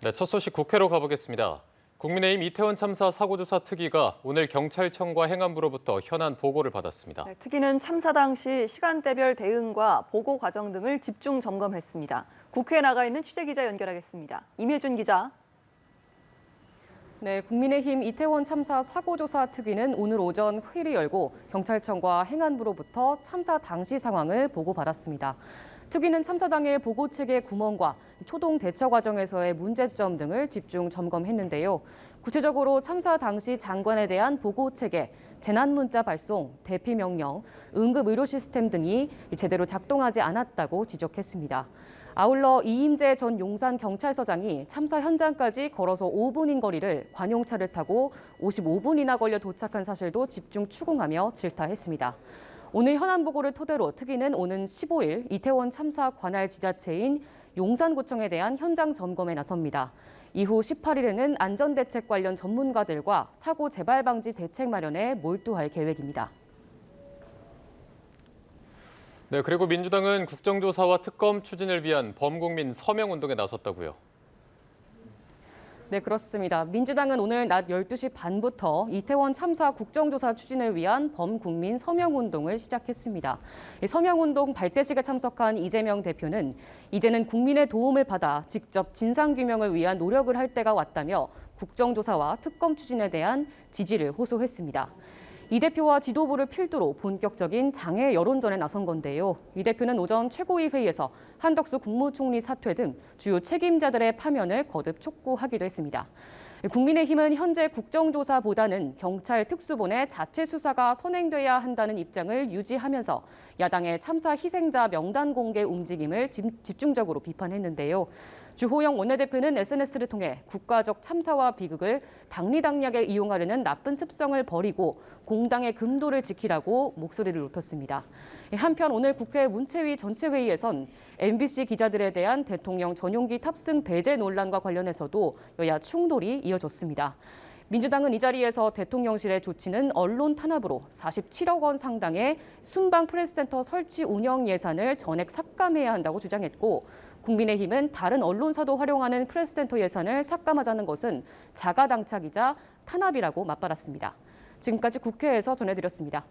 네, 첫 소식 국회로 가보겠습니다. 국민의힘 이태원 참사 사고조사 특위가 오늘 경찰청과 행안부로부터 현안 보고를 받았습니다. 네, 특위는 참사 당시 시간대별 대응과 보고 과정 등을 집중 점검했습니다. 국회에 나가 있는 취재기자 연결하겠습니다. 임혜준 기자. 네, 국민의힘 이태원 참사 사고조사 특위는 오늘 오전 회의를 열고 경찰청과 행안부로부터 참사 당시 상황을 보고받았습니다. 특위는 참사 당일 보고체계 구멍과 초동 대처 과정에서의 문제점 등을 집중 점검했는데요. 구체적으로 참사 당시 장관에 대한 보고체계, 재난문자 발송, 대피 명령, 응급의료 시스템 등이 제대로 작동하지 않았다고 지적했습니다. 아울러 이임재 전 용산경찰서장이 참사 현장까지 걸어서 5분인 거리를 관용차를 타고 55분이나 걸려 도착한 사실도 집중 추궁하며 질타했습니다. 오늘 현안 보고를 토대로 특위는 오는 15일 이태원 참사 관할 지자체인 용산구청에 대한 현장 점검에 나섭니다. 이후 18일에는 안전대책 관련 전문가들과 사고 재발 방지 대책 마련에 몰두할 계획입니다. 네, 그리고 민주당은 국정조사와 특검 추진을 위한 범국민 서명운동에 나섰다고요. 네, 그렇습니다. 민주당은 오늘 낮 12시 반부터 이태원 참사 국정조사 추진을 위한 범국민 서명운동을 시작했습니다. 이 서명운동 발대식에 참석한 이재명 대표는 이제는 국민의 도움을 받아 직접 진상규명을 위한 노력을 할 때가 왔다며 국정조사와 특검 추진에 대한 지지를 호소했습니다. 이 대표와 지도부를 필두로 본격적인 장애 여론전에 나선 건데요. 이 대표는 오전 최고위 회의에서 한덕수 국무총리 사퇴 등 주요 책임자들의 파면을 거듭 촉구하기도 했습니다. 국민의힘은 현재 국정조사보다는 경찰 특수본의 자체 수사가 선행돼야 한다는 입장을 유지하면서 야당의 참사 희생자 명단 공개 움직임을 집중적으로 비판했는데요. 주호영 원내대표는 SNS를 통해 국가적 참사와 비극을 당리당략에 이용하려는 나쁜 습성을 버리고 공당의 금도를 지키라고 목소리를 높였습니다. 한편 오늘 국회 문체위 전체회의에선 MBC 기자들에 대한 대통령 전용기 탑승 배제 논란과 관련해서도 여야 충돌이 이어졌습니다. 민주당은 이 자리에서 대통령실의 조치는 언론 탄압으로 47억 원 상당의 순방 프레스센터 설치 운영 예산을 전액 삭감해야 한다고 주장했고, 국민의힘은 다른 언론사도 활용하는 프레스센터 예산을 삭감하자는 것은 자가당착이자 탄압이라고 맞받았습니다. 지금까지 국회에서 전해드렸습니다.